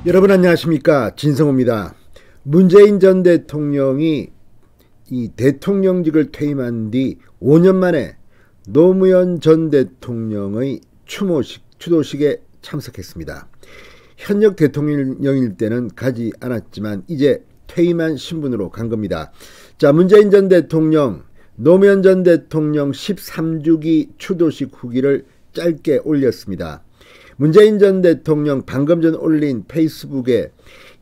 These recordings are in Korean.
여러분 안녕하십니까, 진성호입니다. 문재인 전 대통령이 이 대통령직을 퇴임한 뒤 5년 만에 노무현 전 대통령의 추도식에 참석했습니다. 현역 대통령일 때는 가지 않았지만 이제 퇴임한 신분으로 간 겁니다. 자, 문재인 전 대통령, 노무현 전 대통령 13주기 추도식 후기를 짧게 올렸습니다. 문재인 전 대통령 방금 전 올린 페이스북에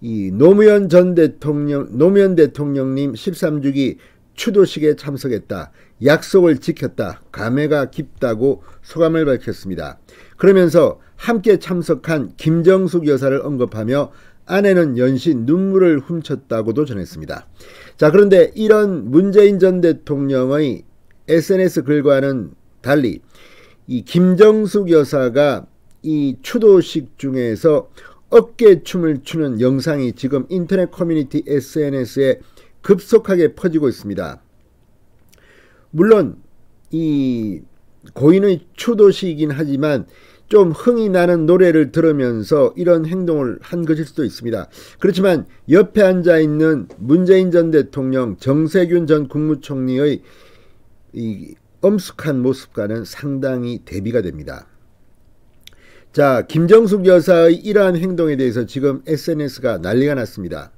이 노무현 대통령님 13주기 추도식에 참석했다. 약속을 지켰다. 감회가 깊다고 소감을 밝혔습니다. 그러면서 함께 참석한 김정숙 여사를 언급하며 아내는 연신 눈물을 훔쳤다고도 전했습니다. 자, 그런데 이런 문재인 전 대통령의 SNS 글과는 달리 이 김정숙 여사가 이 추도식 중에서 어깨춤을 추는 영상이 지금 인터넷 커뮤니티 SNS에 급속하게 퍼지고 있습니다. 물론 이 고인의 추도식이긴 하지만 좀 흥이 나는 노래를 들으면서 이런 행동을 한 것일 수도 있습니다. 그렇지만 옆에 앉아있는 문재인 전 대통령, 정세균 전 국무총리의 이 엄숙한 모습과는 상당히 대비가 됩니다. 자, 김정숙 여사의 이러한 행동에 대해서 지금 SNS가 난리가 났습니다.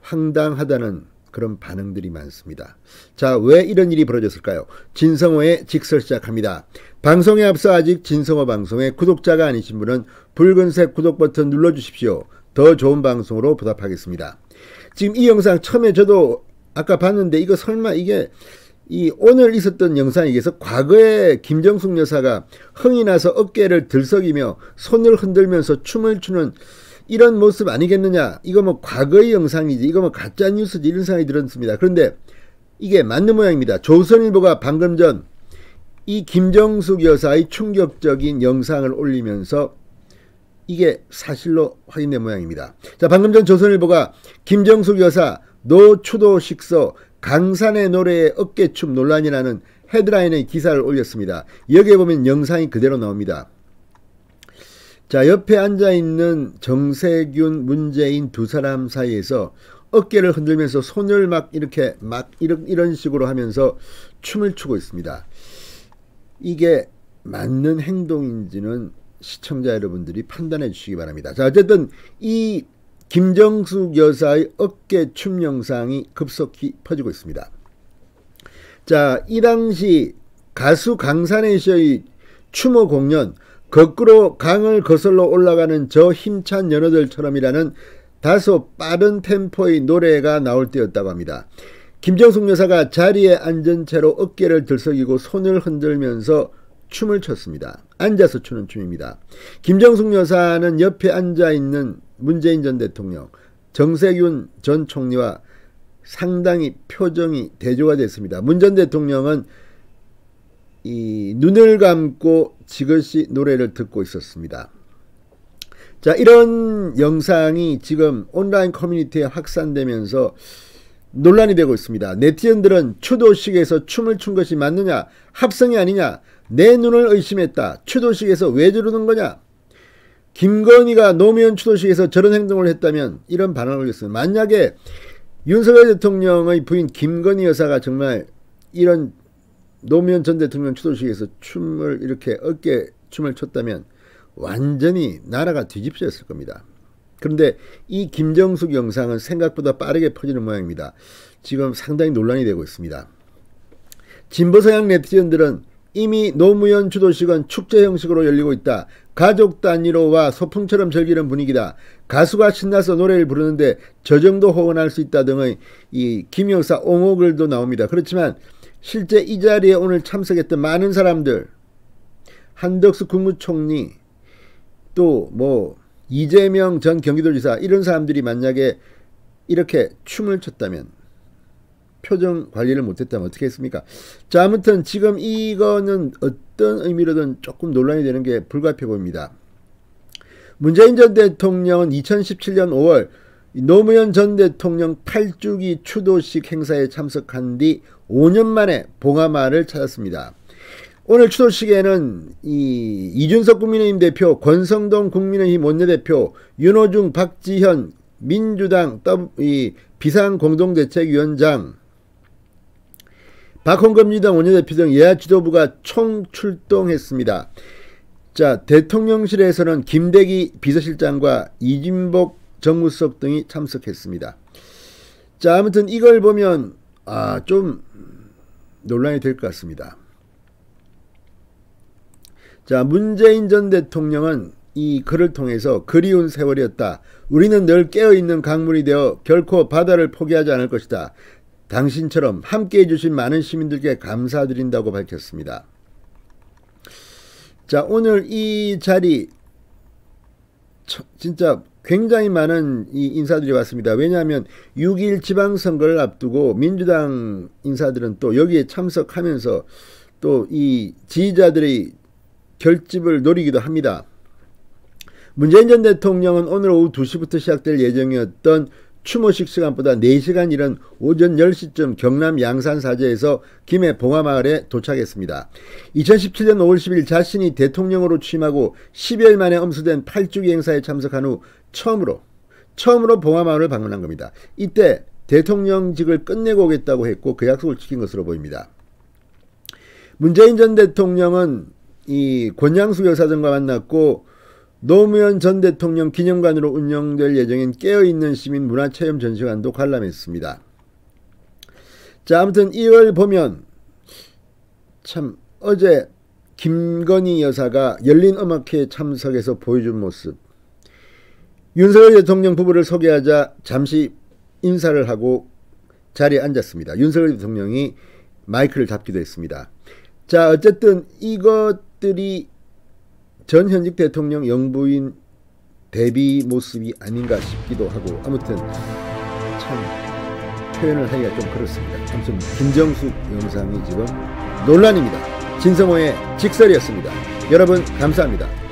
황당하다는 그런 반응들이 많습니다. 자, 왜 이런 일이 벌어졌을까요? 진성호의 직설 시작합니다. 방송에 앞서 아직 진성호 방송의 구독자가 아니신 분은 붉은색 구독 버튼 눌러주십시오. 더 좋은 방송으로 보답하겠습니다. 지금 이 영상 처음에 저도 아까 봤는데 이거 설마 이게 오늘 있었던 영상에서 과거에 김정숙 여사가 흥이 나서 어깨를 들썩이며 손을 흔들면서 춤을 추는 이런 모습 아니겠느냐, 이거 뭐 과거의 영상이지, 이거 뭐 가짜뉴스지, 이런 생각이 들었습니다. 그런데 이게 맞는 모양입니다. 조선일보가 방금 전 이 김정숙 여사의 충격적인 영상을 올리면서 이게 사실로 확인된 모양입니다. 자, 방금 전 조선일보가 김정숙 여사 노추도식서 강산의 노래에 어깨춤 논란이라는 헤드라인의 기사를 올렸습니다. 여기에 보면 영상이 그대로 나옵니다. 자, 옆에 앉아있는 정세균, 문재인 두 사람 사이에서 어깨를 흔들면서 손을 이런 식으로 하면서 춤을 추고 있습니다. 이게 맞는 행동인지는 시청자 여러분들이 판단해 주시기 바랍니다. 자, 어쨌든 이 김정숙 여사의 어깨춤 영상이 급속히 퍼지고 있습니다. 자, 이 당시 가수 강산의 씨의 추모 공연, 거꾸로 강을 거슬러 올라가는 저 힘찬 연어들처럼이라는 다소 빠른 템포의 노래가 나올 때였다고 합니다. 김정숙 여사가 자리에 앉은 채로 어깨를 들썩이고 손을 흔들면서 춤을 췄습니다. 앉아서 추는 춤입니다. 김정숙 여사는 옆에 앉아있는 문재인 전 대통령, 정세균 전 총리와 상당히 표정이 대조가 됐습니다. 문 전 대통령은 이 눈을 감고 지그시 노래를 듣고 있었습니다. 자, 이런 영상이 지금 온라인 커뮤니티에 확산되면서 논란이 되고 있습니다. 네티즌들은 추도식에서 춤을 춘 것이 맞느냐, 합성이 아니냐, 내 눈을 의심했다, 추도식에서 왜 저러는 거냐, 김건희가 노무현 추도식에서 저런 행동을 했다면, 이런 반응을 올렸습니다. 만약에 윤석열 대통령의 부인 김건희 여사가 정말 이런 노무현 전 대통령 추도식에서 춤을 이렇게 어깨춤을 췄다면 완전히 나라가 뒤집혀졌을 겁니다. 그런데 이 김정숙 영상은 생각보다 빠르게 퍼지는 모양입니다. 지금 상당히 논란이 되고 있습니다. 진보서양 네티즌들은 이미 노무현 추도식은 축제 형식으로 열리고 있다. 가족 단위로와 소풍처럼 즐기는 분위기다. 가수가 신나서 노래를 부르는데 저 정도 호응할 수 있다 등의 이 김 여사 옹호글도 나옵니다. 그렇지만 실제 이 자리에 오늘 참석했던 많은 사람들, 한덕수 국무총리, 또 뭐 이재명 전 경기도지사, 이런 사람들이 만약에 이렇게 춤을 췄다면, 표정 관리를 못했다면 어떻게 했습니까? 자, 아무튼 지금 이거는 어떤 의미로든 조금 논란이 되는 게 불가피해 보입니다. 문재인 전 대통령은 2017년 5월 노무현 전 대통령 8주기 추도식 행사에 참석한 뒤 5년 만에 봉하마를 찾았습니다. 오늘 추도식에는 이준석 국민의힘 대표, 권성동 국민의힘 원내대표, 윤호중, 박지현 민주당 비상공동대책위원장, 박홍근 민주당 원내대표 등 여야 지도부가 총출동했습니다. 자, 대통령실에서는 김대기 비서실장과 이진복 정무수석 등이 참석했습니다. 자, 아무튼 이걸 보면 좀 논란이 될 것 같습니다. 자, 문재인 전 대통령은 이 글을 통해서 그리운 세월이었다. 우리는 늘 깨어있는 강물이 되어 결코 바다를 포기하지 않을 것이다. 당신처럼 함께해 주신 많은 시민들께 감사드린다고 밝혔습니다. 자, 오늘 이 자리 진짜 굉장히 많은 이 인사들이 왔습니다. 왜냐하면 6.1 지방선거를 앞두고 민주당 인사들은 또 여기에 참석하면서 또 이 지지자들의 결집을 노리기도 합니다. 문재인 전 대통령은 오늘 오후 2시부터 시작될 예정이었던 추모식 시간보다 4시간 이른 오전 10시쯤 경남 양산사제에서 김해 봉화마을에 도착했습니다. 2017년 5월 10일 자신이 대통령으로 취임하고 10여일 만에 엄수된 8주기 행사에 참석한 후 처음으로 봉화마을을 방문한 겁니다. 이때 대통령직을 끝내고 오겠다고 했고 그 약속을 지킨 것으로 보입니다. 문재인 전 대통령은 이 권양수 여사 등과 만났고 노무현 전 대통령 기념관으로 운영될 예정인 깨어있는 시민 문화체험 전시관도 관람했습니다. 자, 아무튼 이걸 보면 참 어제 김건희 여사가 열린 음악회에 참석해서 보여준 모습, 윤석열 대통령 부부를 소개하자 잠시 인사를 하고 자리에 앉았습니다. 윤석열 대통령이 마이크를 잡기도 했습니다. 자, 어쨌든 이것들이 전 현직 대통령 영부인 대비 모습이 아닌가 싶기도 하고 아무튼 참 표현을 하기가 좀 그렇습니다. 아무튼 김정숙 영상이 지금 논란입니다. 진성호의 직설이었습니다. 여러분 감사합니다.